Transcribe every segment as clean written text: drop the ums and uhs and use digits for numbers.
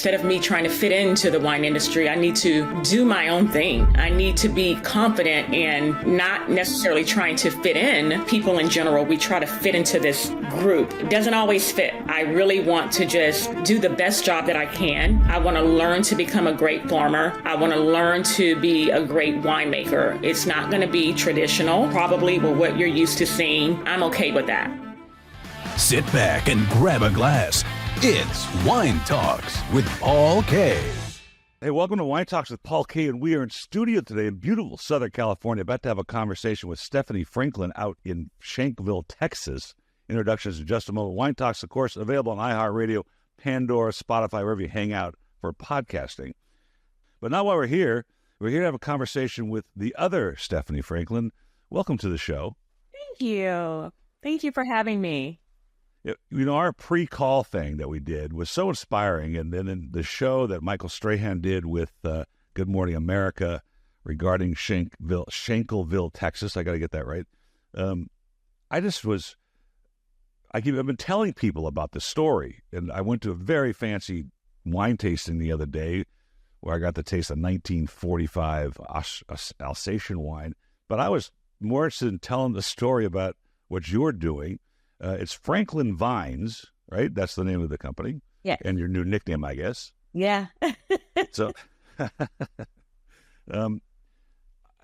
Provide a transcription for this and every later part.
Instead of me trying to fit into the wine industry, I need to do my own thing. I need to be confident and not necessarily trying to fit in. People in general, we try to fit into this group. It doesn't always fit. I really want to just do the best job that I can. I want to learn to become a great farmer. I want to learn to be a great winemaker. It's not going to be traditional, probably with what you're used to seeing. I'm okay with that. Sit back and grab a glass. It's Wine Talks with Paul K. Hey, welcome to Wine Talks with Paul K. And we are in studio today in beautiful Southern California, about to have a conversation with Stephanie Franklin out in Shankleville, Texas. Introductions in just a moment. Wine Talks, of course, available on iHeartRadio, Pandora, Spotify, wherever you hang out for podcasting. But now while we're here to have a conversation with the other Stephanie Franklin. Welcome to the show. Thank you. Thank you for having me. You know, our pre-call thing that we did was so inspiring. And then in the show that Michael Strahan did with Good Morning America regarding Shankleville, Texas, I got to get that right. I've been telling people about the story. And I went to a very fancy wine tasting the other day where I got to taste a 1945 Alsatian wine. But I was more interested in telling the story about what you're doing. It's Franklin Vines, right? That's the name of the company. Yeah. And your new nickname, I guess. Yeah. So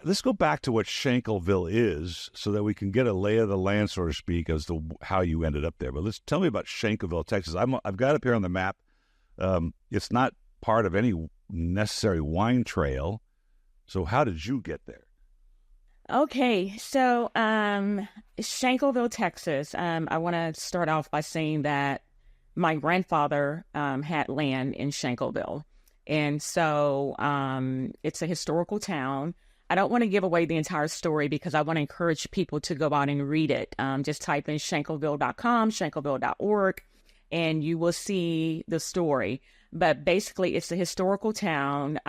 let's go back to what Shankleville is so that we can get a lay of the land, so to speak, as to how you ended up there. But tell me about Shankleville, Texas. I've got it up here on the map. It's not part of any necessary wine trail. So how did you get there? Okay, so Shankleville, Texas. I want to start off by saying that my grandfather had land in Shankleville. And so it's a historical town. I don't want to give away the entire story because I want to encourage people to go out and read it. Just type in shankleville.com, shankleville.org, and you will see the story. But basically, it's a historical town.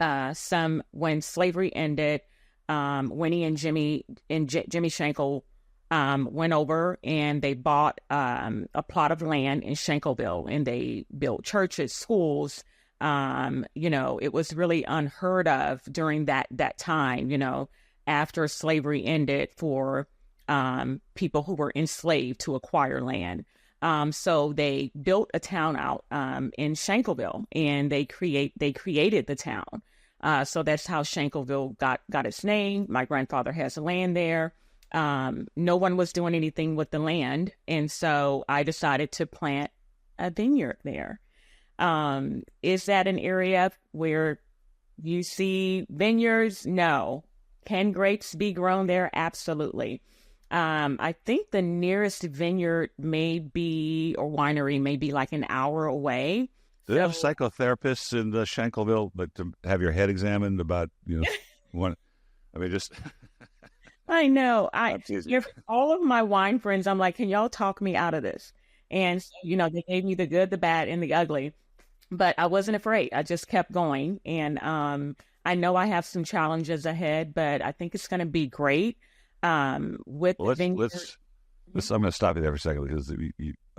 When slavery ended, Winnie and Jimmy Shankle went over and they bought a plot of land in Shankleville, and they built churches, schools. It was really unheard of during that time, after slavery ended, for people who were enslaved to acquire land. So they built a town out in Shankleville, and they created the town. So that's how Shankleville got its name. My grandfather has land there. No one was doing anything with the land. And so I decided to plant a vineyard there. Is that an area where you see vineyards? No. Can grapes be grown there? Absolutely. I think the nearest vineyard or winery may be like an hour away. Do they have psychotherapists in the Shankleville, but to have your head examined about, just. I know. All of my wine friends, I'm like, can y'all talk me out of this? And, they gave me the good, the bad, and the ugly, but I wasn't afraid. I just kept going. And I know I have some challenges ahead, but I think it's going to be great. I'm going to stop you there for a second because I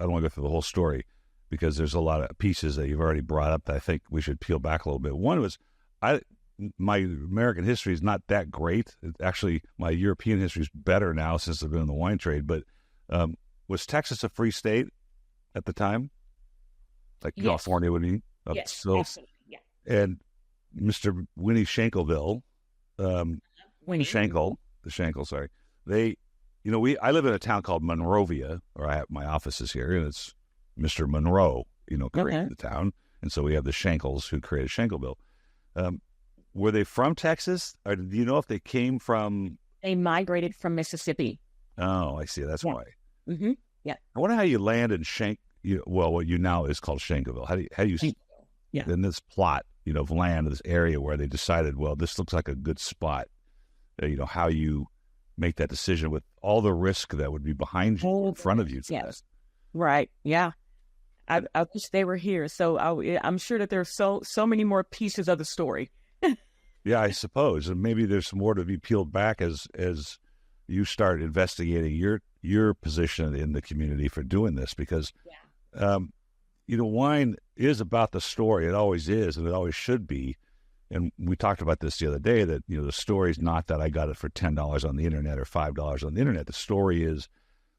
don't want to go through the whole story, because there's a lot of pieces that you've already brought up that I think we should peel back a little bit. One was, my American history is not that great. Actually, my European history is better now since I've been in the wine trade. But was Texas a free state at the time? Like yes. California would be? Yes, so, absolutely, yeah. And Mr. Winnie Shankleville, the Shankle, sorry. I live in a town called Monrovia, or I have my office is here, and it's Mr. Monroe, created the town. And so we have the Shankles who created Shankleville. Were they from Texas? Or do you know if they came from? They migrated from Mississippi. Oh, I see. That's why. Mm-hmm. Yeah. I wonder how you land in what you now is called Shankleville. How do you in this plot, of land, this area where they decided, well, this looks like a good spot. How you make that decision with all the risk that would be behind you, in front of you. Yes. Right. Yeah. I wish they were here. So I'm sure that there's so many more pieces of the story. Yeah, I suppose. And maybe there's more to be peeled back as you start investigating your position in the community for doing this, because, wine is about the story. It always is, and it always should be. And we talked about this the other day, that, the story is not that I got it for $10 on the internet or $5 on the internet. The story is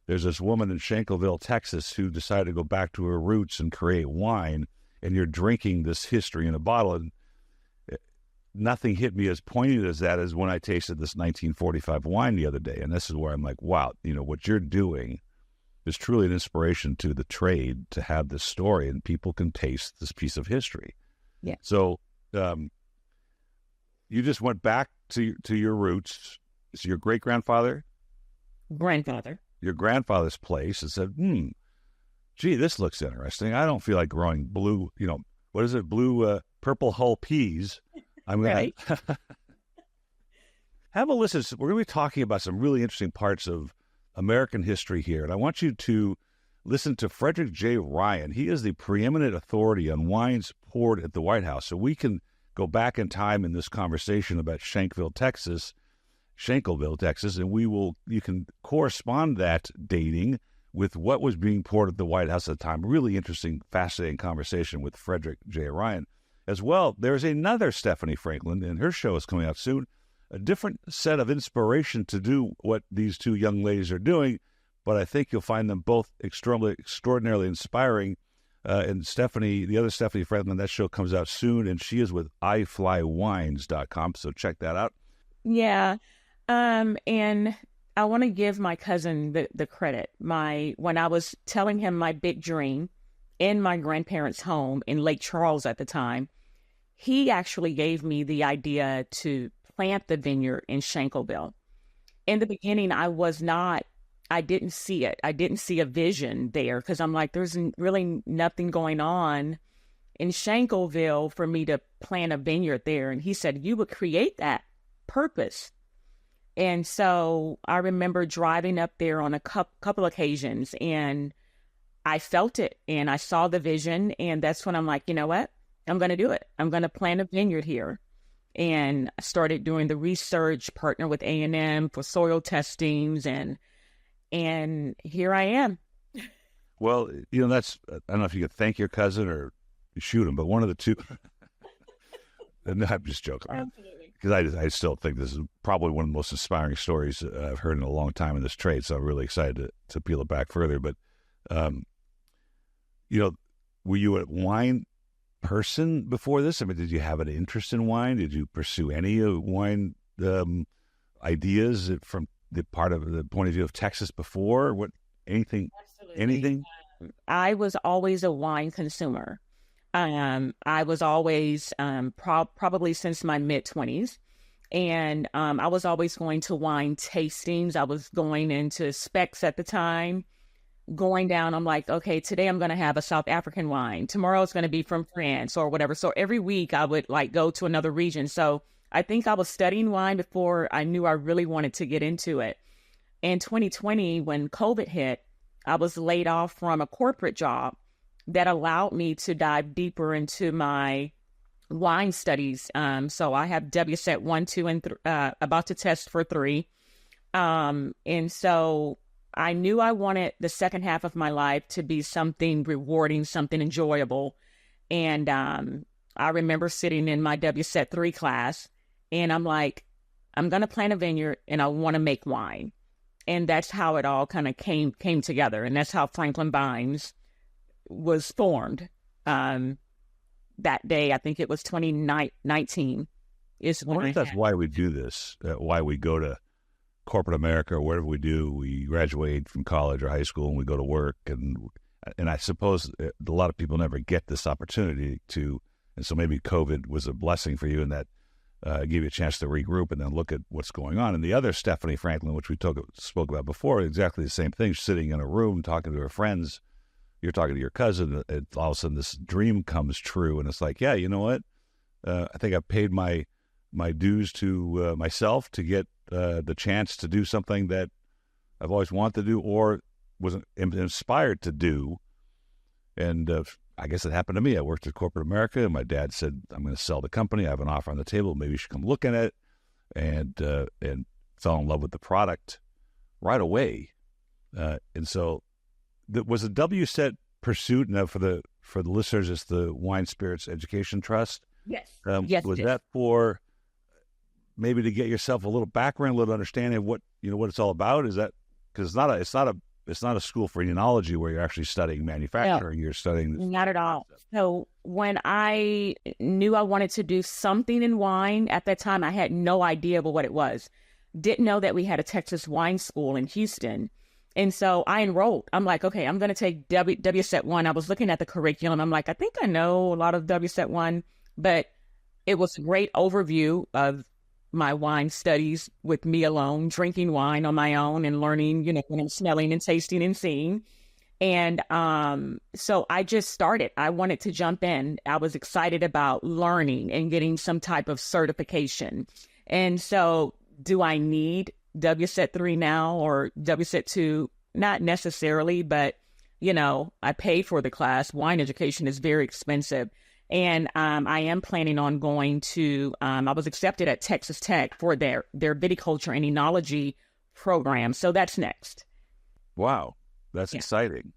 there's this woman in Shankleville, Texas, who decided to go back to her roots and create wine, and you're drinking this history in a bottle. And nothing hit me as poignant as that as when I tasted this 1945 wine the other day. And this is where I'm like, wow, what you're doing is truly an inspiration to the trade to have this story, and people can taste this piece of history. Yeah. So you just went back to your roots. So your great-grandfather? Grandfather. Your grandfather's place, and said, gee, this looks interesting. I don't feel like growing blue, what is it? Purple hull peas. I'm going to have a listen. We're going to be talking about some really interesting parts of American history here. And I want you to listen to Frederick J. Ryan. He is the preeminent authority on wines poured at the White House. So we can go back in time in this conversation about Shankleville, Texas, and you can correspond that dating with what was being poured at the White House at the time. Really interesting, fascinating conversation with Frederick J. Ryan. As well, there's another Stephanie Franklin, and her show is coming out soon. A different set of inspiration to do what these two young ladies are doing, but I think you'll find them both extraordinarily inspiring. And Stephanie, the other Stephanie Franklin, that show comes out soon, and she is with iflywines.com, so check that out. Yeah, and I want to give my cousin the credit. When I was telling him my big dream in my grandparents' home in Lake Charles at the time, he actually gave me the idea to plant the vineyard in Shankleville. In the beginning, I didn't see it. I didn't see a vision there, because I'm like, there's really nothing going on in Shankleville for me to plant a vineyard there. And he said, you would create that purpose. And so I remember driving up there on a couple occasions, and I felt it, and I saw the vision. And that's when I'm like, you know what? I'm going to do it. I'm going to plant a vineyard here. And I started doing the research, partner with A&M for soil testings, and here I am. Well, that's, I don't know if you could thank your cousin or shoot him, but one of the two. And I'm just joking. Absolutely. Because I still think this is probably one of the most inspiring stories I've heard in a long time in this trade. So I'm really excited to peel it back further. But, were you a wine person before this? I mean, did you have an interest in wine? Did you pursue any wine ideas from the point of view of Texas before? Anything? Absolutely. Anything? I was always a wine consumer. I was always, probably since my mid-20s. And I was always going to wine tastings. I was going into specs at the time. Going down, I'm like, okay, today I'm going to have a South African wine. Tomorrow it's going to be from France or whatever. So every week I would go to another region. So I think I was studying wine before I knew I really wanted to get into it. In 2020, when COVID hit, I was laid off from a corporate job that allowed me to dive deeper into my wine studies. So I have WSET 1, 2, and about to test for 3. And so I knew I wanted the second half of my life to be something rewarding, something enjoyable. And I remember sitting in my WSET 3 class, and I'm like, I'm going to plant a vineyard and I want to make wine. And that's how it all kind of came together. And that's how Franklin Vines was formed. That day, I think it was 2019. Is when I think that's why we do this, why we go to corporate America or whatever we do. We graduate from college or high school and we go to work. And I suppose a lot of people never get this opportunity to. And so maybe COVID was a blessing for you in that gave you a chance to regroup and then look at what's going on. And the other Stephanie Franklin, which we spoke about before, exactly the same thing, sitting in a room talking to her friends. You're talking to your cousin, and all of a sudden this dream comes true. And it's like, yeah, you know what? I think I've paid my dues to myself to get the chance to do something that I've always wanted to do or was inspired to do. And I guess it happened to me. I worked at corporate America, and my dad said, I'm going to sell the company. I have an offer on the table. Maybe you should come look at it. And fell in love with the product right away. And so was the WSET pursuit now for for the listeners, it's the Wine Spirits Education Trust. Yes. Was that for maybe to get yourself a little background, a little understanding of what it's all about? Is that because it's not a school for enology where you're actually studying manufacturing. No, you're studying not at all. So when I knew I wanted to do something in wine at that time, I had no idea what it was. Didn't know that we had a Texas wine school in Houston. And so I enrolled. I'm like, okay, I'm going to take WSET 1. I was looking at the curriculum. I'm like, I think I know a lot of WSET 1, but it was a great overview of my wine studies with me alone, drinking wine on my own and learning, when I'm smelling and tasting and seeing. And so I just started. I wanted to jump in. I was excited about learning and getting some type of certification. And so do I need WSET 3 now or WSET 2? Not necessarily, but, I paid for the class. Wine education is very expensive. And I am planning on going to, I was accepted at Texas Tech for their viticulture and enology program. So that's next. Wow. That's exciting.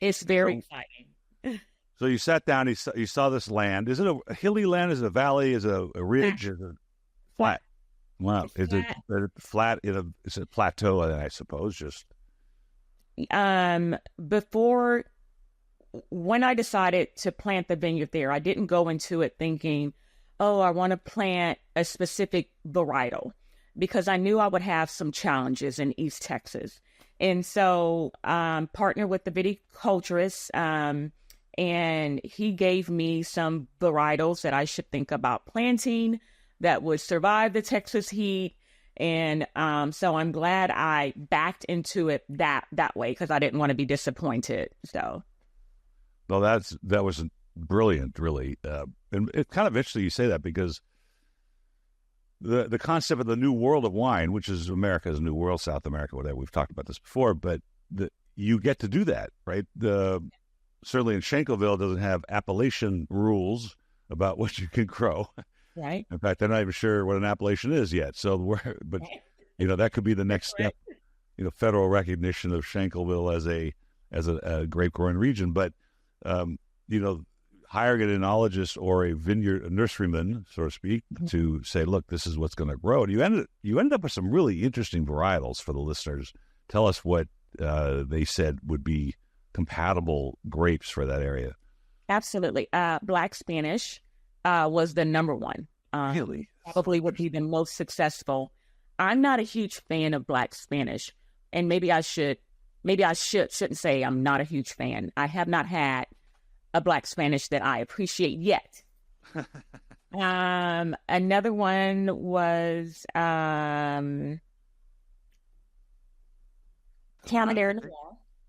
It's very exciting. So you sat down, you saw this land. Is it a hilly land? Is it a valley? Is it a ridge? Is it flat? Wow. Is it flat is it a plateau, I suppose, just? When I decided to plant the vineyard there, I didn't go into it thinking, oh, I want to plant a specific varietal, because I knew I would have some challenges in East Texas. And so partnered with the viticulturist, and he gave me some varietals that I should think about planting that would survive the Texas heat. And so I'm glad I backed into it that way, because I didn't want to be disappointed. So. Well, that was brilliant, really. And it's kind of interesting you say that, because the concept of the new world of wine, which is America's new world, South America, whatever, we've talked about this before, but you get to do that, right? Certainly in Shankleville doesn't have appellation rules about what you can grow. Right. In fact, they're not even sure what an appellation is yet. So, that could be the next step. Federal recognition of Shankleville as a grape growing region. But hiring an enologist or a nurseryman, so to speak, to say, look, this is what's going to grow. And you ended up with some really interesting varietals for the listeners. Tell us what they said would be compatible grapes for that area. Absolutely. Black Spanish was the number one. Really? Probably would be the most successful. I'm not a huge fan of Black Spanish, and maybe I shouldn't say I'm not a huge fan. I have not had a Black Spanish that I appreciate yet. Another one was Cabernet Noir,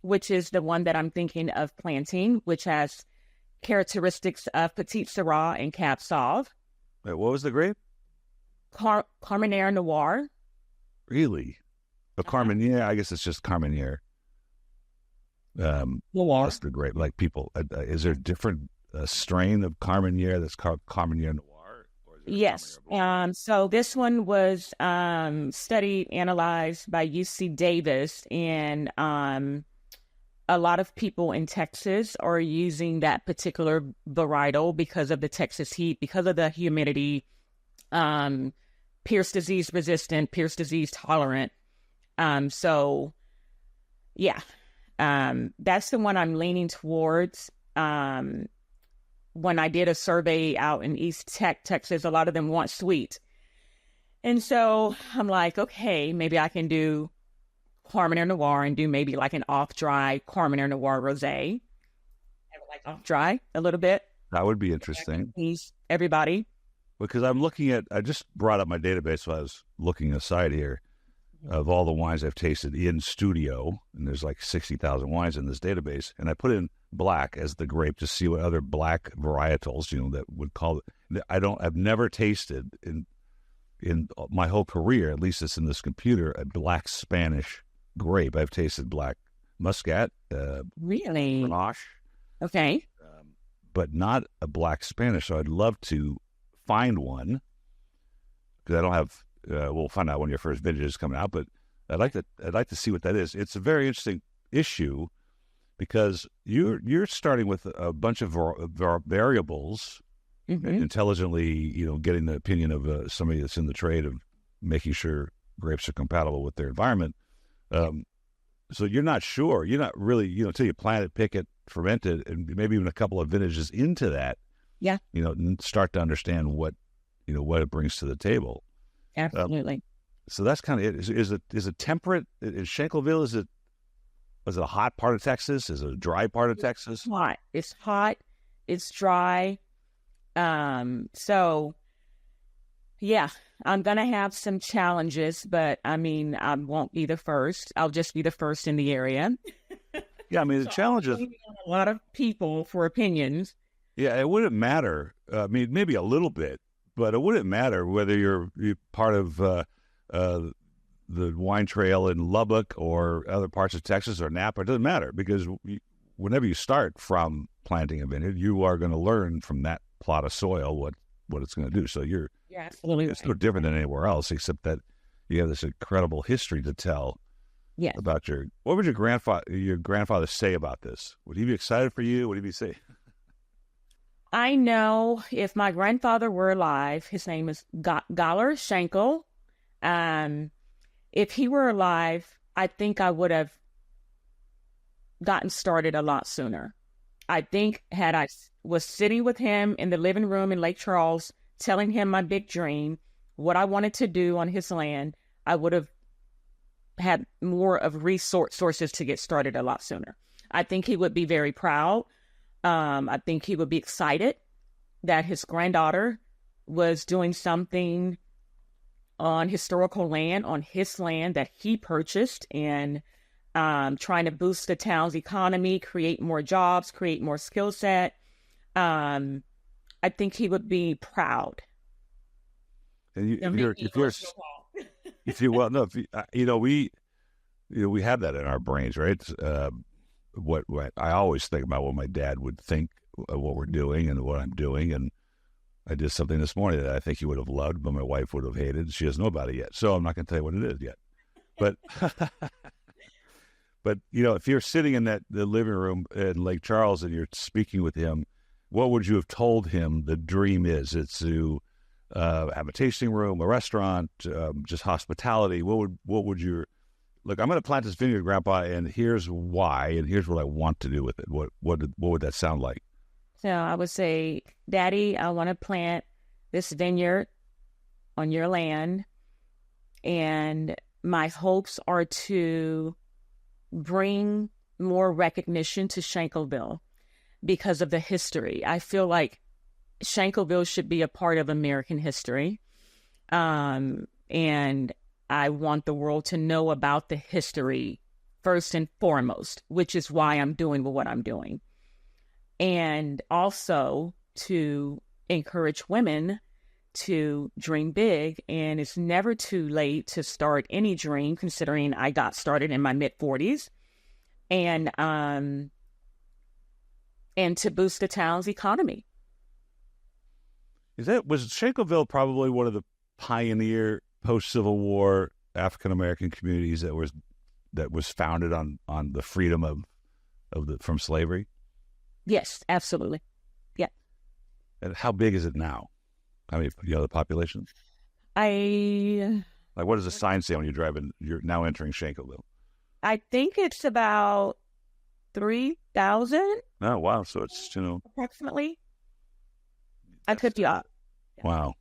which is the one that I'm thinking of planting, which has characteristics of Petit Syrah and Cab Sauv. Wait, what was the grape? Carmenere Noir. Really? A Carmenere? I guess it's just Carmenere. Noir. That's the grape. Like people, is there a different strain of Carmenere that's called Carmenere Noir? Or is it yes. So this one was studied, analyzed by UC Davis, and a lot of people in Texas are using that particular varietal because of the Texas heat, because of the humidity, Pierce disease resistant, Pierce disease tolerant. So yeah, that's the one I'm leaning towards. When I did a survey out in East Texas, a lot of them want sweet. And so I'm like, okay, maybe I can do Carmenere Noir and do maybe like an off-dry Carmenere Noir rosé. I would like off-dry a little bit. That would be interesting. Please, everybody. Because I just brought up my database while I was looking aside here of all the wines I've tasted in studio, and there's like 60,000 wines in this database, and I put in black as the grape to see what other black varietals, that would call it. I've never tasted in my whole career, at least it's in this computer, a black Spanish grape. I've tasted black Muscat, really, Grenache, okay, but not a black Spanish. So I'd love to find one, because I don't have. We'll find out when your first vintage is coming out, but I'd like to see what that is. It's a very interesting issue because you're starting with a bunch of variables, intelligently, getting the opinion of somebody that's in the trade of making sure grapes are compatible with their environment. So you're not sure. You're not really, until you plant it, pick it, ferment it, and maybe even a couple of vintages into that. Yeah. Start to understand what it brings to the table. Absolutely. So that's kind of it. Is it temperate? Is Shankleville, is it a hot part of Texas? Is it a dry part of Texas? Hot. It's hot. It's dry. So yeah, I'm going to have some challenges, but I mean, I won't be the first. I'll just be the first in the area. Yeah, I mean, the challenges. A lot of people for opinions. Yeah, it wouldn't matter. I mean, maybe a little bit, but it wouldn't matter whether you're part of the wine trail in Lubbock or other parts of Texas or Napa. It doesn't matter, because whenever you start from planting a vineyard, you are going to learn from that plot of soil what it's going to do. So absolutely it's no different than anywhere else, except that you have this incredible history to tell. Yes. About what would your grandfather say about this? Would he be excited for you? What would he say? I know if my grandfather were alive, his name is Galler Shankel. If he were alive, I think I would have gotten started a lot sooner. I think had I was sitting with him in the living room in Lake Charles, telling him my big dream, what I wanted to do on his land, I would have had more of resources to get started a lot sooner. I think he would be very proud. I think he would be excited that his granddaughter was doing something on historical land, on his land that he purchased, and trying to boost the town's economy, create more jobs, create more skill set. I think he would be proud. And we have that in our brains, right? What I always think about what my dad would think of what we're doing and what I'm doing. And I did something this morning that I think he would have loved, but my wife would have hated. She doesn't know about it yet. So I'm not going to tell you what it is yet. But, but if you're sitting in the living room in Lake Charles and you're speaking with him, what would you have told him the dream is? It's to have a tasting room, a restaurant, just hospitality. What would your look? I'm going to plant this vineyard, Grandpa, and here's why, and here's what I want to do with it. What would that sound like? So I would say, Daddy, I want to plant this vineyard on your land, and my hopes are to bring more recognition to Shankleville because of the history. I feel like Shankleville should be a part of American history. And I want the world to know about the history first and foremost, which is why I'm doing what I'm doing. And also to encourage women to dream big. And it's never too late to start any dream, considering I got started in my mid-40s. And to boost the town's economy. Was Shankleville probably one of the pioneer post-Civil War African American communities that was founded on the freedom from slavery? Yes, absolutely. Yeah. And how big is it now? I mean, the population. What does the sign say when you drive in? You're now entering Shankleville. I think it's about 3,000. Oh wow! So it's approximately. I could be up. Wow.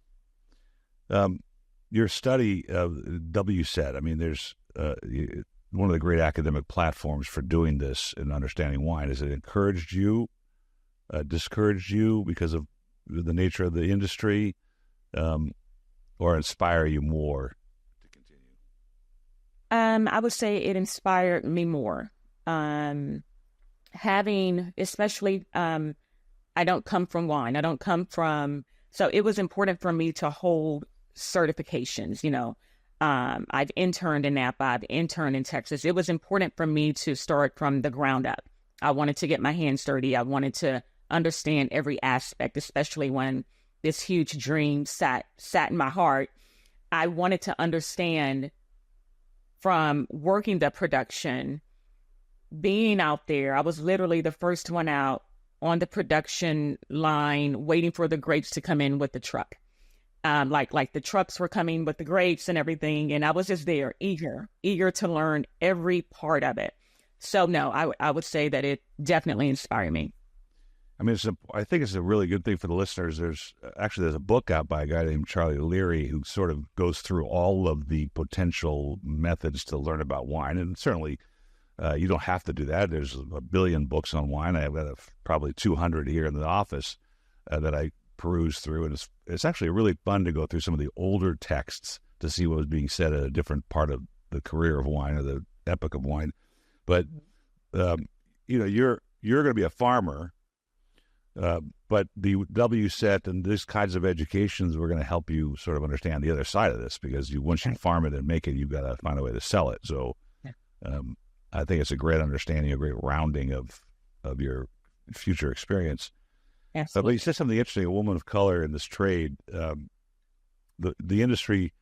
Your study of WSET, I mean, there's one of the great academic platforms for doing this and understanding wine. Has it encouraged you, discouraged you because of the nature of the industry, or inspire you more to continue? I would say it inspired me more. Especially, I don't come from wine. So it was important for me to hold certifications. I've interned in Napa, I've interned in Texas. It was important for me to start from the ground up. I wanted to get my hands dirty. I wanted to understand every aspect, especially when this huge dream sat in my heart. I wanted to understand from working the production being out there, I was literally the first one out on the production line, waiting for the grapes to come in with the truck. Like the trucks were coming with the grapes and everything. And I was just there, eager to learn every part of it. So no, I would say that it definitely inspired me. I mean, I think it's a really good thing for the listeners. There's a book out by a guy named Charlie Leary who sort of goes through all of the potential methods to learn about wine. And certainly you don't have to do that. There's a billion books on wine. I have probably 200 here in the office that I peruse through. And it's actually really fun to go through some of the older texts to see what was being said at a different part of the career of wine or the epoch of wine. But, you're going to be a farmer. But the WSET and these kinds of educations were going to help you sort of understand the other side of this, because once you farm it and make it, you've got to find a way to sell it. So I think it's a great understanding, a great rounding of your future experience. But you said something interesting, a woman of color in this trade. The industry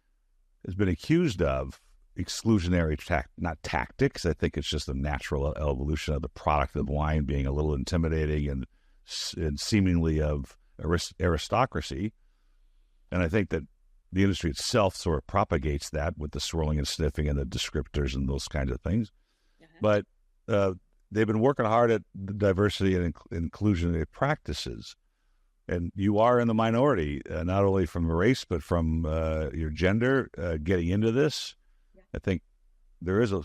has been accused of exclusionary not tactics. I think it's just a natural evolution of the product of wine being a little intimidating and seemingly of aristocracy. And I think that the industry itself sort of propagates that with the swirling and sniffing and the descriptors and those kinds of things. But they've been working hard at the diversity and inclusionary practices. And you are in the minority, not only from race, but from your gender, getting into this. I think there is a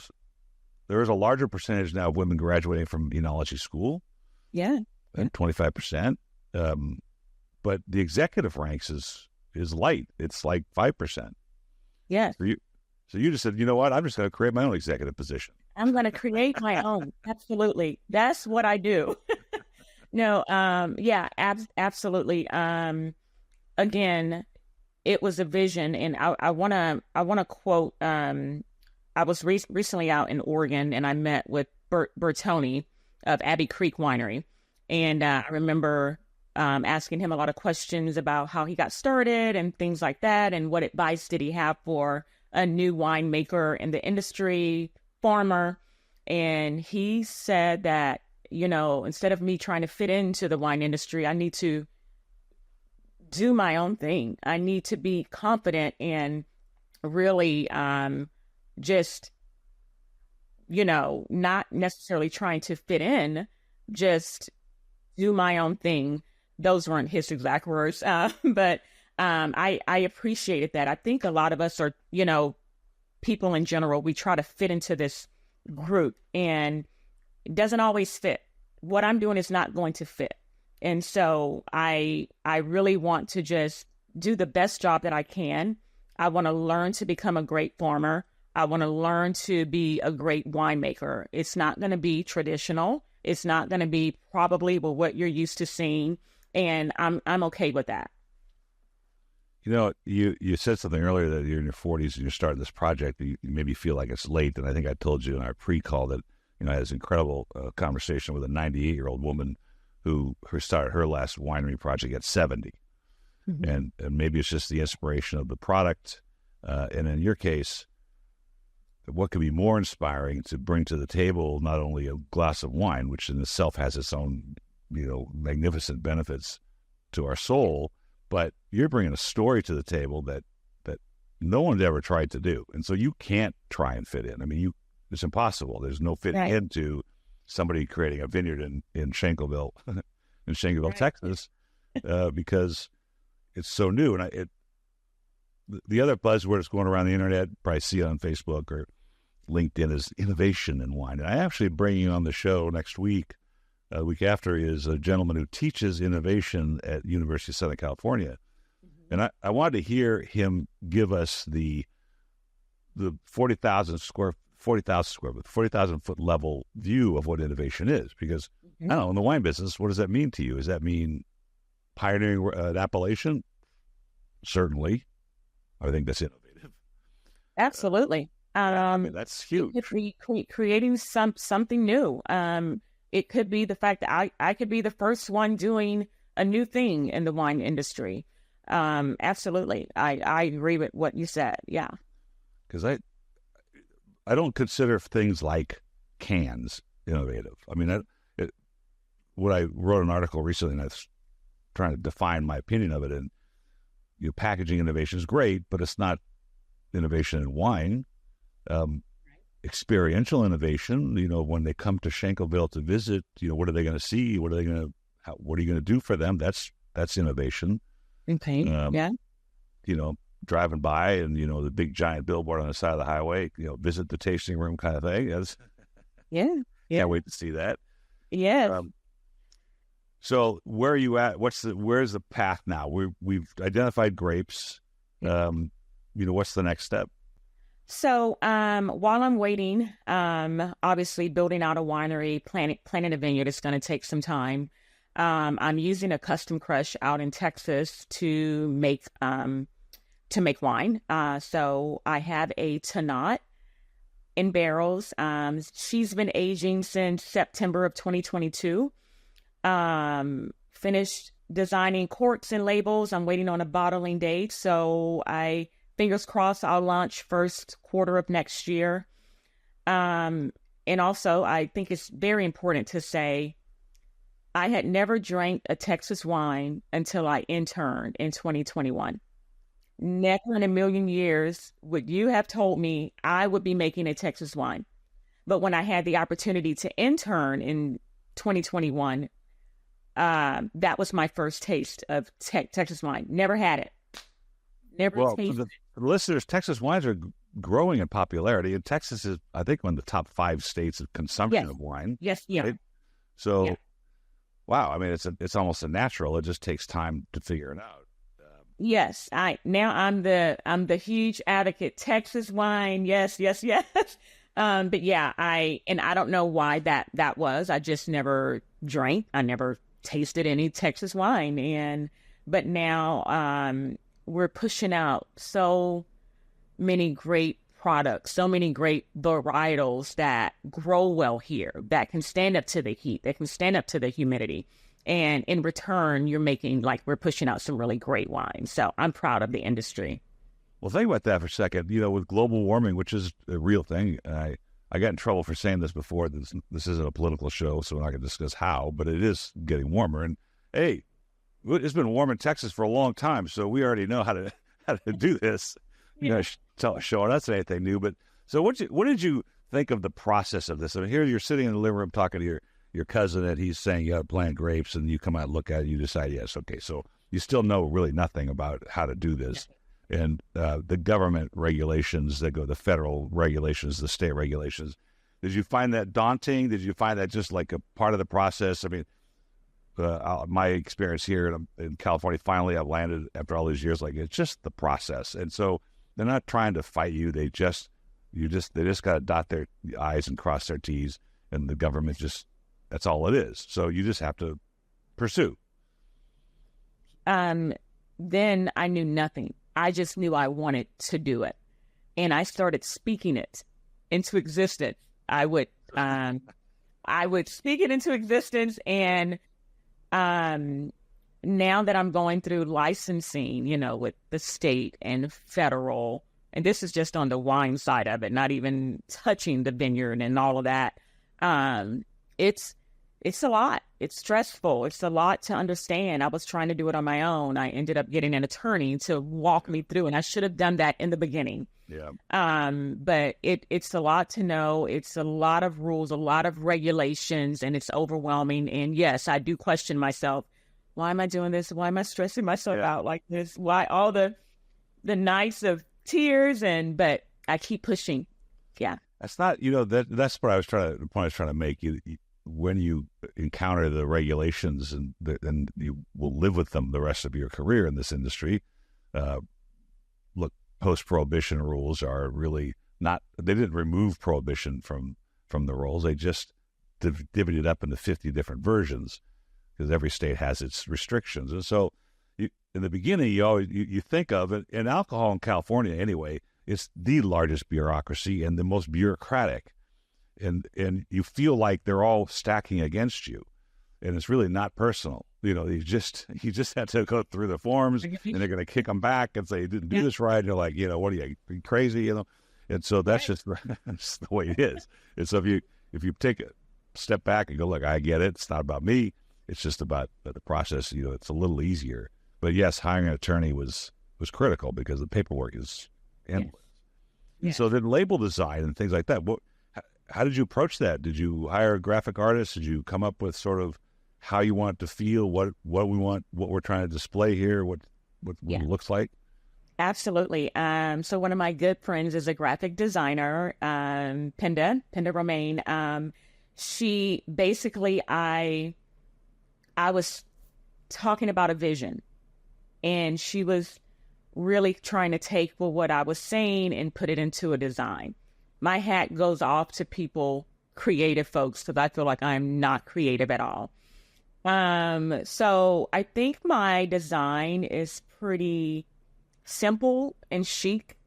larger percentage now of women graduating from enology school. Yeah. And 25%. But the executive ranks is light. It's like 5%. Yeah. So you just said, you know what? I'm just going to create my own executive position. I'm going to create my own. Absolutely. That's what I do. No. Yeah, absolutely. Again, it was a vision, and I want to quote, I was recently out in Oregon, and I met with Bertoni of Abbey Creek Winery. And I remember asking him a lot of questions about how he got started and things like that, and what advice did he have for a new winemaker in the industry, farmer. And he said that, instead of me trying to fit into the wine industry, I need to do my own thing. I need to be confident and really just, not necessarily trying to fit in, just do my own thing. Those weren't his exact words, but I appreciated that. I think a lot of us are, people in general, we try to fit into this group, and it doesn't always fit. What I'm doing is not going to fit. And so I really want to just do the best job that I can. I want to learn to become a great farmer. I want to learn to be a great winemaker. It's not going to be traditional. It's not going to be probably what you're used to seeing, and I'm okay with that. You said something earlier that you're in your 40s and you're starting this project. You maybe feel like it's late, and I think I told you in our pre-call that I had this incredible conversation with a 98-year-old woman who started her last winery project at 70, and maybe it's just the inspiration of the product, and in your case, what could be more inspiring to bring to the table not only a glass of wine, which in itself has its own, magnificent benefits to our soul, but you're bringing a story to the table that no one's ever tried to do. And so you can't try and fit in. I mean, it's impossible. There's no fit into somebody creating a vineyard in Shankleville, Texas, because it's so new. And the other buzzword that's going around the internet, probably see it on Facebook or LinkedIn, is innovation in wine. And I actually bringing on the show next week, the week after, is a gentleman who teaches innovation at University of Southern California. And I wanted to hear him give us the 40,000 foot level view of what innovation is. Because I don't know, in the wine business, what does that mean to you? Does that mean pioneering an appellation? Certainly. I think that's innovative. Absolutely. That's huge. It could be creating something new. It could be the fact that I could be the first one doing a new thing in the wine industry. Absolutely. I agree with what you said. Yeah. Because I don't consider things like cans innovative. I mean, when I wrote an article recently, and I was trying to define my opinion of it, and packaging innovation is great, but it's not innovation in wine. Experiential innovation, when they come to Shankleville to visit, what are they going to see? What are you going to do for them? That's innovation. Okay. Yeah. Driving by and, the big giant billboard on the side of the highway, visit the tasting room kind of thing. Yeah. Can't wait to see that. Yeah. So where are you at? Where's the path now? We've identified grapes. What's the next step? So while I'm waiting, obviously building out a winery, planting a vineyard is going to take some time. I'm using a custom crush out in Texas to make wine. So I have a Tannat in barrels. She's been aging since September of 2022. Finished designing corks and labels. I'm waiting on a bottling date. So fingers crossed, I'll launch first quarter of next year. And also, I think it's very important to say, I had never drank a Texas wine until I interned in 2021. Never in a million years would you have told me I would be making a Texas wine. But when I had the opportunity to intern in 2021, that was my first taste of Texas wine. Never had it. Never tasted it. For the listeners, Texas wines are growing in popularity, and Texas is, I think, one of the top 5 states of consumption of wine. Yes, yeah. Right? So, wow, I mean, it's almost a natural. It just takes time to figure it out. Yes, I'm the huge advocate. Texas wine, yes. But yeah, I don't know why that was. I just never drank. I never tasted any Texas wine, but now we're pushing out so many great products, so many great varietals that grow well here, that can stand up to the heat, that can stand up to the humidity. And in return, we're pushing out some really great wine. So I'm proud of the industry. Well, think about that for a second. With global warming, which is a real thing, and I got in trouble for saying this before. This isn't a political show, so we're not going to discuss how, but it is getting warmer. And hey, it's been warm in Texas for a long time, so we already know how to do this. Showing us anything new. But so, what did you think of the process of this? I mean, here you're sitting in the living room talking to your cousin, and he's saying you got to plant grapes, and you come out and look at it, and you decide yes, okay. So you still know really nothing about how to do this, and the government regulations that go, the federal regulations, the state regulations. Did you find that daunting? Did you find that just like a part of the process? I mean. My experience here in California, finally I've landed after all these years, it's just the process. And so they're not trying to fight you. They just got to dot their I's and cross their T's, and the government that's all it is. So you just have to pursue. Then I knew nothing. I just knew I wanted to do it. And I started speaking it into existence. I would speak it into existence, and now that I'm going through licensing, with the state and federal, and this is just on the wine side of it, not even touching the vineyard and all of that. It's a lot. It's stressful. It's a lot to understand. I was trying to do it on my own. I ended up getting an attorney to walk me through, and I should have done that in the beginning. Yeah. But it's a lot to know. It's a lot of rules, a lot of regulations, and it's overwhelming. And yes, I do question myself. Why am I doing this? Why am I stressing myself out like this? Why all the nights of tears? But I keep pushing. Yeah. That's not, that's what the point I was trying to make. When you encounter the regulations and you will live with them the rest of your career in this industry. Look, post-prohibition rules are really not, they didn't remove prohibition from the rules. They just divided it up into 50 different versions because every state has its restrictions. And so in the beginning, you think of it, and alcohol in California anyway, it's the largest bureaucracy and the most bureaucratic. And you feel like they're all stacking against you. And it's really not personal. You just have to go through the forms, and they're going to kick them back and say, you didn't do this right. And you're like, what are you crazy? And so that's just that's the way it is. And so if you take step back and go, look, I get it. It's not about me. It's just about the process. It's a little easier. But yes, hiring an attorney was critical because the paperwork is endless. Yes. So then label design and things like that. How did you approach that? Did you hire a graphic artist? Did you come up with sort of how you want it to feel, what we want, what we're trying to display here, what it looks like? Absolutely. So one of my good friends is a graphic designer, Penda Romaine. She basically, I was talking about a vision, and she was really trying to take what I was saying and put it into a design. My hat goes off to people, creative folks, because I feel like I'm not creative at all. So I think my design is pretty simple and chic,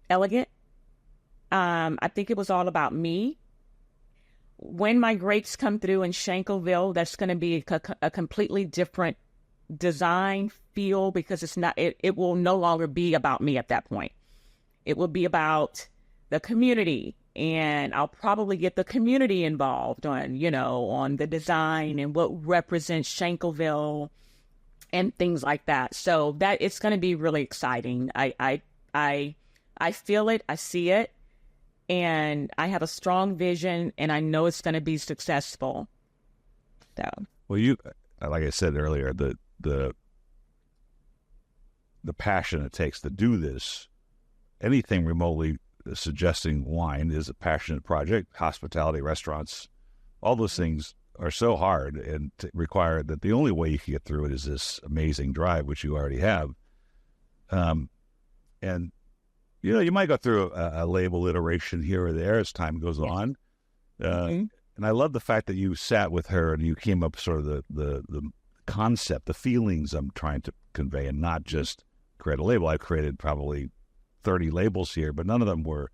elegant. I think it was all about me. When my grapes come through in Shankleville, that's going to be a completely different design feel, because it will no longer be about me at that point. It will be about the community, and I'll probably get the community involved on the design and what represents Shankleville and things like that. So that it's going to be really exciting. I feel it, I see it, and I have a strong vision, and I know it's going to be successful. So, well, you, like I said earlier, the passion it takes to do this, anything remotely suggesting wine is a passionate project. Hospitality, restaurants, all those things are so hard and require that the only way you can get through it is this amazing drive, which you already have. And you might go through a label iteration here or there as time goes on. And I love the fact that you sat with her and you came up with sort of the concept, the feelings I'm trying to convey, and not just create a label. I've created probably 30 labels here, but none of them were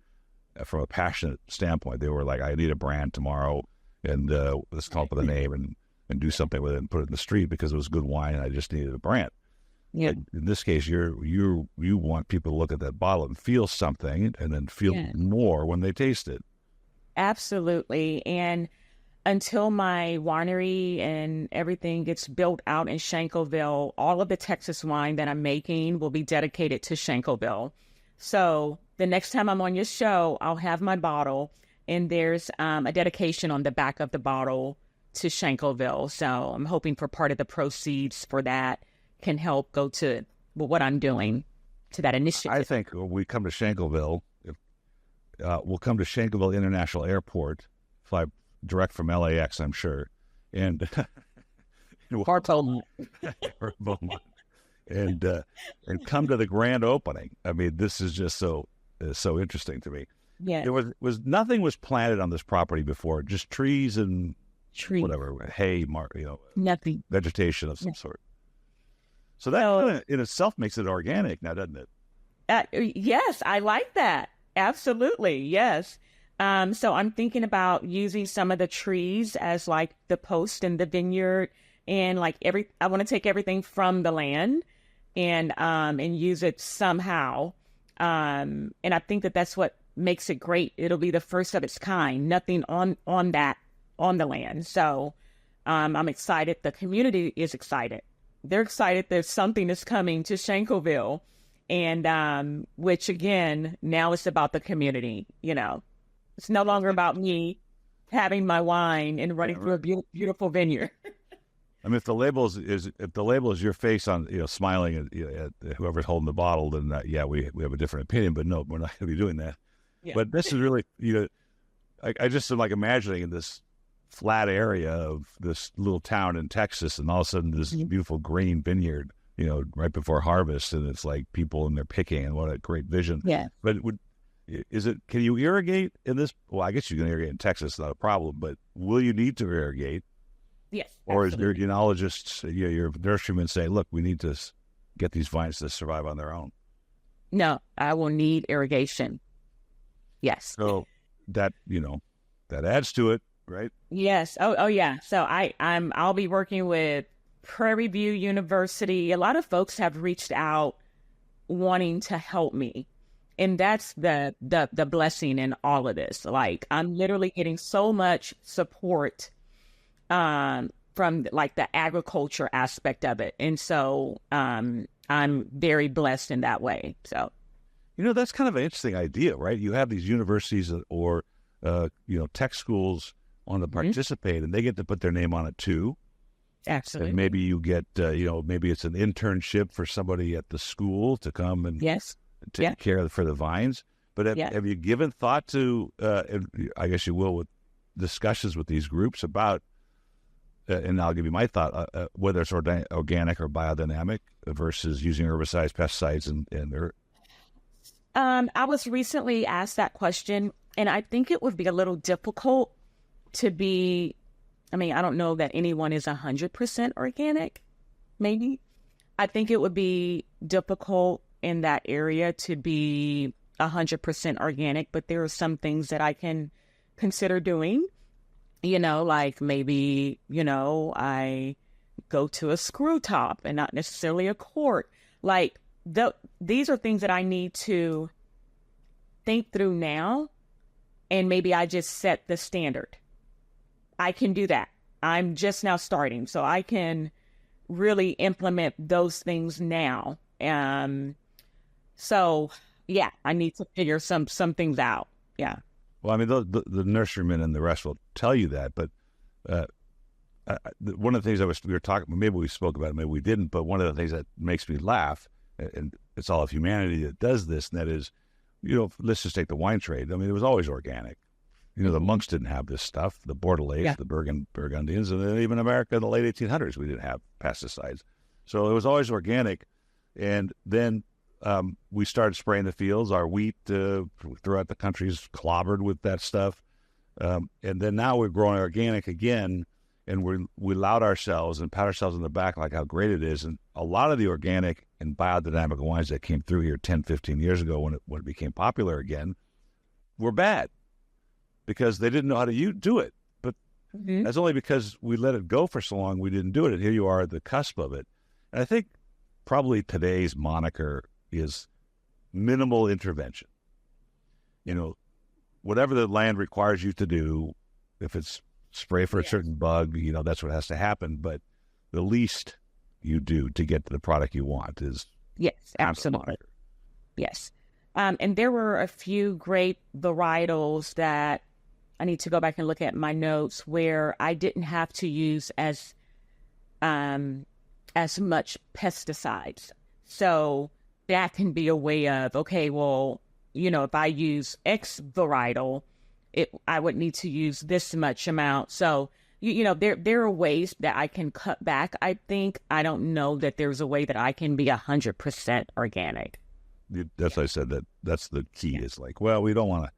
from a passionate standpoint. They were like, I need a brand tomorrow, and let's come up with a name and do something with it and put it in the street because it was good wine and I just needed a brand. Yeah. In this case, you want people to look at that bottle and feel something, and then feel more when they taste it. Absolutely. And until my winery and everything gets built out in Shankleville, all of the Texas wine that I'm making will be dedicated to Shankleville. So the next time I'm on your show, I'll have my bottle, and there's a dedication on the back of the bottle to Shankleville. So I'm hoping for part of the proceeds for that can help go to what I'm doing to that initiative. I think when we come to Shankleville, we'll come to Shankleville International Airport, fly direct from LAX, I'm sure, and and come to the grand opening. I mean, this is just so interesting to me. Yeah, there was nothing was planted on this property before, just trees and whatever, hay, nothing, vegetation of some sort. So that kind of in itself makes it organic now, doesn't it? Yes, I like that. Absolutely, yes. So I'm thinking about using some of the trees as like the post in the vineyard, and like I want to take everything from the land and use it somehow. And I think that's what makes it great. It'll be the first of its kind. Nothing on the land. So I'm excited. The community is excited. They're excited there's something that's coming to Shankleville, and which again, now it's about the community. It's no longer about me having my wine and running through a beautiful vineyard. I mean, if the label is your face on, smiling at whoever's holding the bottle, then we have a different opinion. But no, we're not going to be doing that. Yeah. But this is really, I just am like imagining in this flat area of this little town in Texas, and all of a sudden this beautiful green vineyard, right before harvest, and it's like people and they're picking, and what a great vision. Yeah. But can you irrigate in this? Well, I guess you can irrigate in Texas, not a problem, but will you need to irrigate? Yes. Or is your enologists, your nurserymen say, look, we need to get these vines to survive on their own? No, I will need irrigation. Yes. So that adds to it, right? Yes. Oh yeah. So I'll be working with Prairie View University. A lot of folks have reached out wanting to help me. And that's the blessing in all of this. Like, I'm literally getting so much support from like the agriculture aspect of it. And so I'm very blessed in that way. So, That's kind of an interesting idea, right? You have these universities or, tech schools on to participate, and they get to put their name on it too. Absolutely. And maybe you get, maybe it's an internship for somebody at the school to come and take care for the vines. But have you given thought to, I guess you will, with discussions with these groups about, and I'll give you my thought, whether it's organic or biodynamic versus using herbicides, pesticides, and I was recently asked that question, and I think it would be a little difficult to be, I don't know that anyone is 100% organic, maybe. I think it would be difficult in that area to be 100% organic, but there are some things that I can consider doing. Like maybe, I go to a screw top and not necessarily a quart. Like these are things that I need to think through now. And maybe I just set the standard. I can do that. I'm just now starting. So I can really implement those things now. So yeah, I need to figure some things out. Yeah. Well, the nurserymen and the rest will tell you that, but one of the things we were talking, maybe we spoke about it, maybe we didn't, but one of the things that makes me laugh, and it's all of humanity that does this, and that is, let's just take the wine trade. It was always organic. The monks didn't have this stuff, the Bordelais, the Burgundians, and then even America in the late 1800s, we didn't have pesticides. So it was always organic. And then we started spraying the fields. Our wheat throughout the country is clobbered with that stuff. And then now we're growing organic again, and we loud ourselves and pat ourselves on the back like how great it is. And a lot of the organic and biodynamic wines that came through here 10, 15 years ago when it became popular again were bad because they didn't know how to do it. But that's only because we let it go for so long we didn't do it. And here you are at the cusp of it. And I think probably today's moniker is minimal intervention. Whatever the land requires you to do, if it's spray for a certain bug, that's what has to happen. But the least you do to get to the product you want is absolutely. Yes. And there were a few great varietals that I need to go back and look at my notes where I didn't have to use as much pesticides. So that can be a way of, okay, well, if I use X varietal, I would need to use this much amount. So, there are ways that I can cut back. I think, I don't know that there's a way that I can be 100% organic. That's why I said that's the key is like, well, we don't want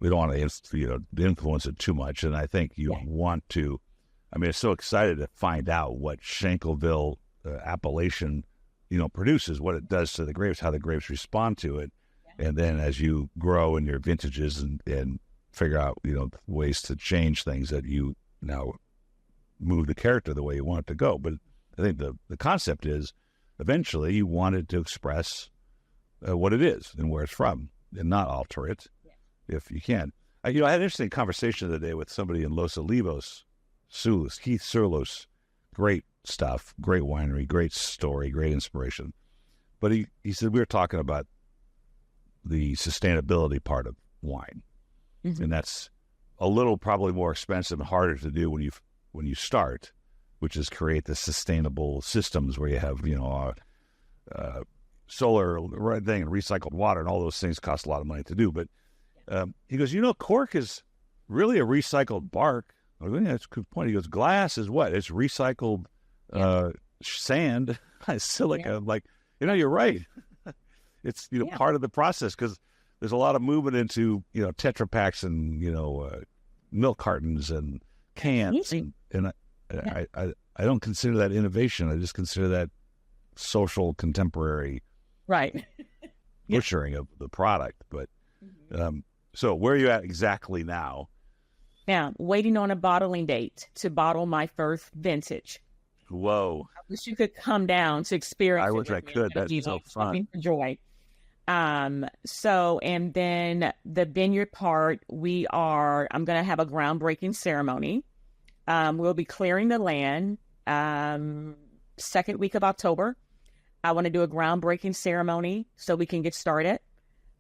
to influence it too much. And I think you want to, I'm so excited to find out what Shankleville appellation, produces, what it does to the grapes, how the grapes respond to it. And then as you grow in your vintages and figure out, ways to change things that you now move the character the way you want it to go. But I think the concept is eventually you want it to express what it is and where it's from and not alter it if you can. I had an interesting conversation the other day with somebody in Los Olivos, Keith Surlos, great stuff, great winery, great story, great inspiration. But he said, we were talking about the sustainability part of wine. And that's a little probably more expensive and harder to do when you start, which is create the sustainable systems where you have, solar thing and recycled water and all those things cost a lot of money to do. But he goes, cork is really a recycled bark. I go, yeah, that's a good point. He goes, glass is what? It's recycled sand, silica. I'm like, you're right. It's, part of the process because there's a lot of movement into, Tetra Paks and, milk cartons and cans. And I don't consider that innovation. I just consider that social contemporary butchering of the product. But so where are you at exactly now? Now, waiting on a bottling date to bottle my first vintage. Whoa. I wish you could come down to experience I wish I could. That's so fun. Joy. And then the vineyard part, I'm going to have a groundbreaking ceremony. We'll be clearing the land, second week of October. I want to do a groundbreaking ceremony so we can get started.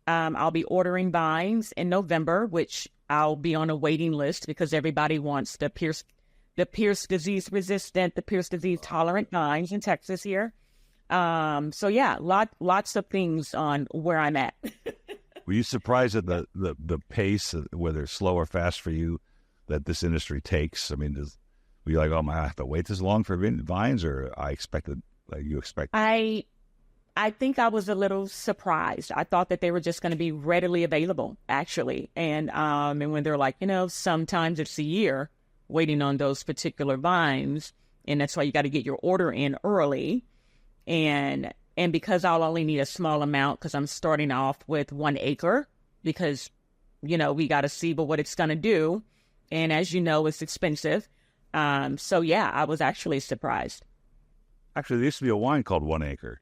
I'll be ordering vines in November, which I'll be on a waiting list because everybody wants the Pierce disease resistant, the Pierce disease tolerant vines in Texas here. So yeah, lots of things on where I'm at. Were you surprised at the pace, whether it's slow or fast for you, that this industry takes? I mean, were you like, oh my, I have to wait this long for vines, or I expected, like you expect? I think I was a little surprised. I thought that they were just going to be readily available, actually. And when they're like, sometimes it's a year waiting on those particular vines, and that's why you got to get your order in early. And because I'll only need a small amount, because I'm starting off with 1 acre, because, we got to see what it's going to do. And as you know, it's expensive. So yeah, I was actually surprised. Actually, there used to be a wine called 1 Acre.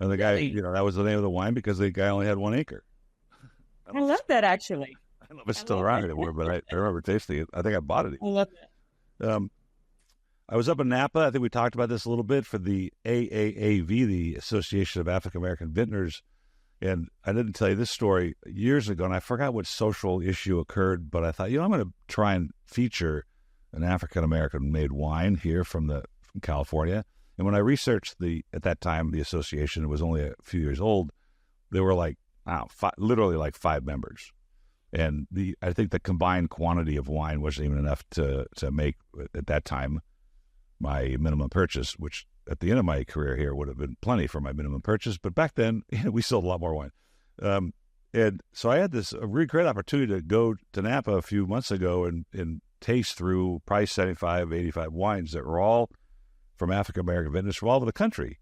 And the guy, that was the name of the wine because the guy only had 1 acre. I love that, actually. I don't know if it's still around anymore, but I remember tasting it. I think I bought it. I love that. I was up in Napa. I think we talked about this a little bit for the AAAV, the Association of African American Vintners. And I didn't tell you this story years ago, and I forgot what social issue occurred, but I thought, I'm going to try and feature an African American made wine here from California. And when I researched at that time, the association was only a few years old. There were literally like 5 members. And I think the combined quantity of wine wasn't even enough to make, at that time, my minimum purchase, which at the end of my career here would have been plenty for my minimum purchase. But back then, we sold a lot more wine. And so I had a really great opportunity to go to Napa a few months ago and taste through price 75, 85 wines that were all from African-American vintners from all over the country.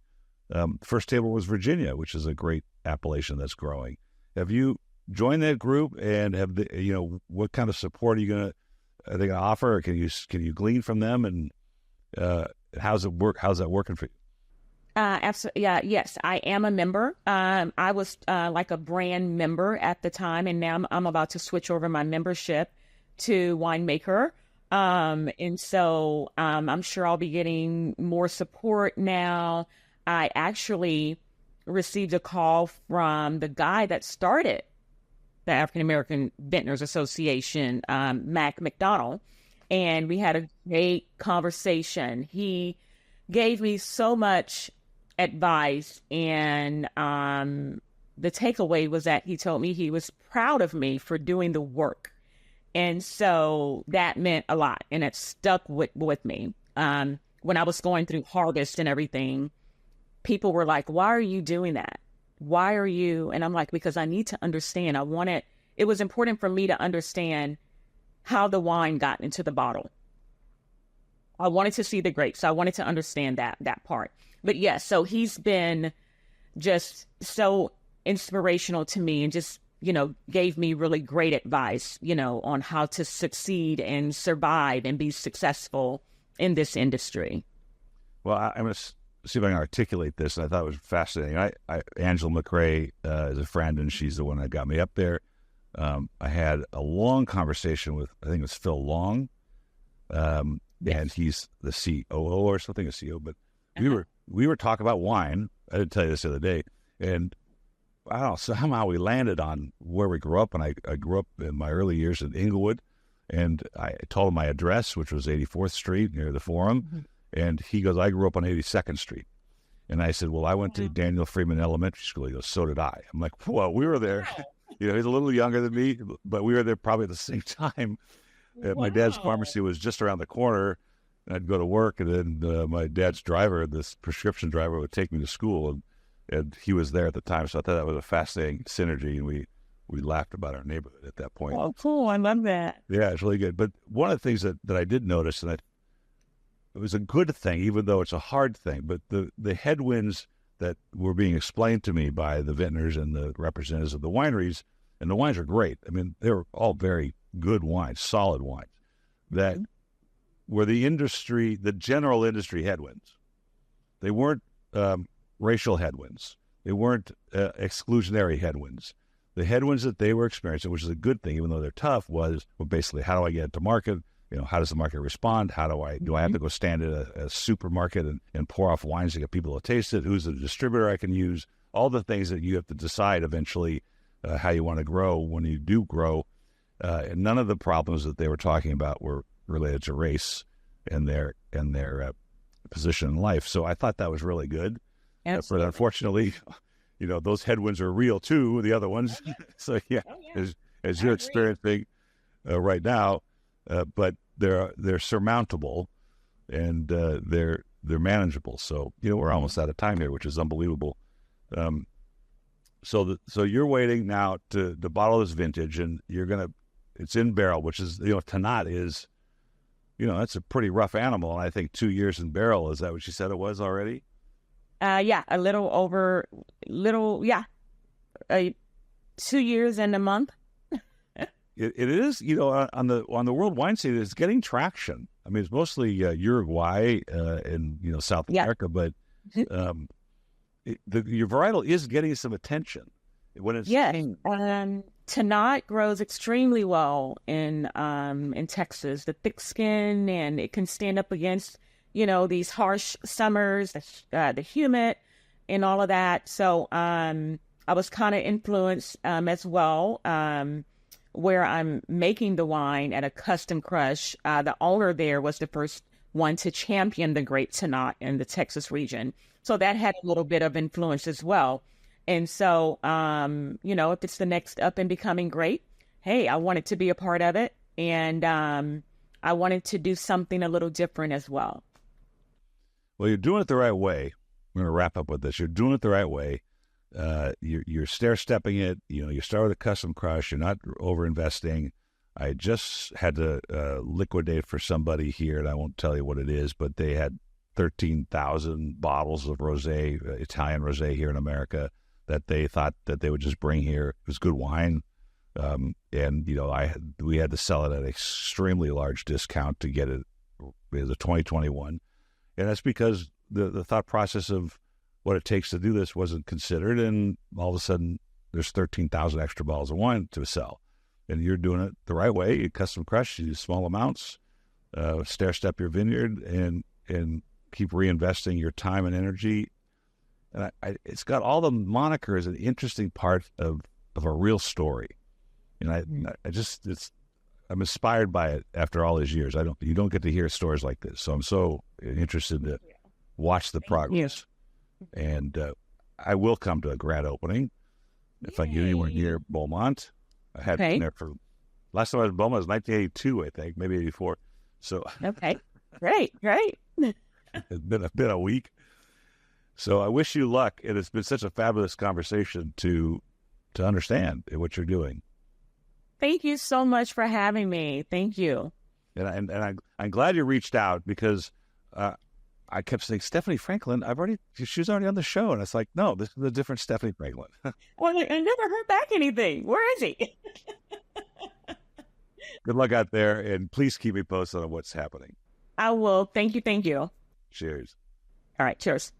First table was Virginia, which is a great appellation that's growing. Have you joined that group, and what kind of support are they going to offer? Or can you glean from them, and how's it work? How's that working for you? Absolutely. Yeah. Yes, I am a member. I was like a brand member at the time, and now I'm about to switch over my membership to Winemaker. And so I'm sure I'll be getting more support now. I actually received a call from the guy that started the African American Vintners Association, Mac McDonald, and we had a great conversation. He gave me so much advice, and the takeaway was that he told me he was proud of me for doing the work. And so that meant a lot, and it stuck with me. When I was going through harvest and everything, people were like, why are you doing that? Why are you? And I'm like, because I need to understand. It was important for me to understand how the wine got into the bottle. I wanted to see the grapes. I wanted to understand that part. But yes, so he's been just so inspirational to me, and just, gave me really great advice, on how to succeed and survive and be successful in this industry. Well, I'm going to see if I can articulate this. I thought it was fascinating. Angela McRae is a friend, and she's the one that got me up there. I had a long conversation with, I think it was Phil Long, and he's the COO or something, a CEO, but we were talking about wine. I didn't tell you this the other day, and I don't know, somehow we landed on where we grew up, and I grew up in my early years in Inglewood, and I told him my address, which was 84th Street near the Forum, mm-hmm. And he goes, I grew up on 82nd Street. And I said, well, I went to Daniel Freeman Elementary School. He goes, so did I. I'm like, well, we were there. He's a little younger than me, but we were there probably at the same time. My dad's pharmacy was just around the corner, and I'd go to work, and then my dad's driver, this prescription driver, would take me to school, and he was there at the time. So I thought that was a fascinating synergy, and we laughed about our neighborhood at that point. Oh, cool. I love that. Yeah, it's really good. But one of the things that I did notice, and it was a good thing, even though it's a hard thing, but the headwinds that were being explained to me by the vintners and the representatives of the wineries, and the wines are great. I mean, they were all very good wines, solid wines, that were the general industry headwinds. They weren't racial headwinds. They weren't exclusionary headwinds. The headwinds that they were experiencing, which is a good thing, even though they're tough, was basically how do I get it to market? How does the market respond? How do I have to go stand at a supermarket and pour off wines to get people to taste it? Who's the distributor I can use? All the things that you have to decide eventually how you want to grow when you do grow. And none of the problems that they were talking about were related to race and their position in life. So I thought that was really good. But unfortunately, those headwinds are real too, the other ones. So as you're experiencing right now, but they're surmountable and they're manageable. So we're almost out of time here, which is unbelievable. So you're waiting now to bottle this vintage, and it's in barrel, which is Tannat is, that's a pretty rough animal. And I think 2 years in barrel, is that what you said it was already? A little over, 2 years and a month. It is, on the world wine scene, it's getting traction. I mean, it's mostly Uruguay and South America, but your varietal is getting some attention when it's Tannat grows extremely well in Texas. The thick skin, and it can stand up against these harsh summers, the humid, and all of that. So I was kind of influenced as well. Where I'm making the wine at a custom crush. The owner there was the first one to champion the grape Tannat in the Texas region. So that had a little bit of influence as well. And so, if it's the next up and becoming grape, hey, I wanted to be a part of it. And I wanted to do something a little different as well. Well, you're doing it the right way. We're going to wrap up with this. You're doing it the right way. You're stair-stepping it. You start with a custom crush. You're not over-investing. I just had to liquidate for somebody here, and I won't tell you what it is, but they had 13,000 bottles of rosé, Italian rosé here in America that they thought that they would just bring here. It was good wine. And we had to sell it at an extremely large discount to get it as a 2021. And that's because the thought process of what it takes to do this wasn't considered, and all of a sudden there's 13,000 extra bottles of wine to sell. And you're doing it the right way. You custom crush, you use small amounts, stair-step your vineyard, and keep reinvesting your time and energy. And it's got all the monikers, an interesting part of a real story. And I'm inspired by it after all these years. You don't get to hear stories like this. So I'm so interested to watch the progress. And I will come to a grand opening if I get anywhere near Beaumont. I had been there for last time I was in Beaumont was 1982, I think, maybe 84. So great. It's been a week. So I wish you luck, and it's been such a fabulous conversation to understand what you're doing. Thank you so much for having me. Thank you. And I'm glad you reached out, because I kept saying, Stephanie Franklin, she was already on the show. And it's like, no, this is a different Stephanie Franklin. Well, I never heard back anything. Where is he? Good luck out there. And please keep me posted on what's happening. I will. Thank you. Cheers. All right. Cheers.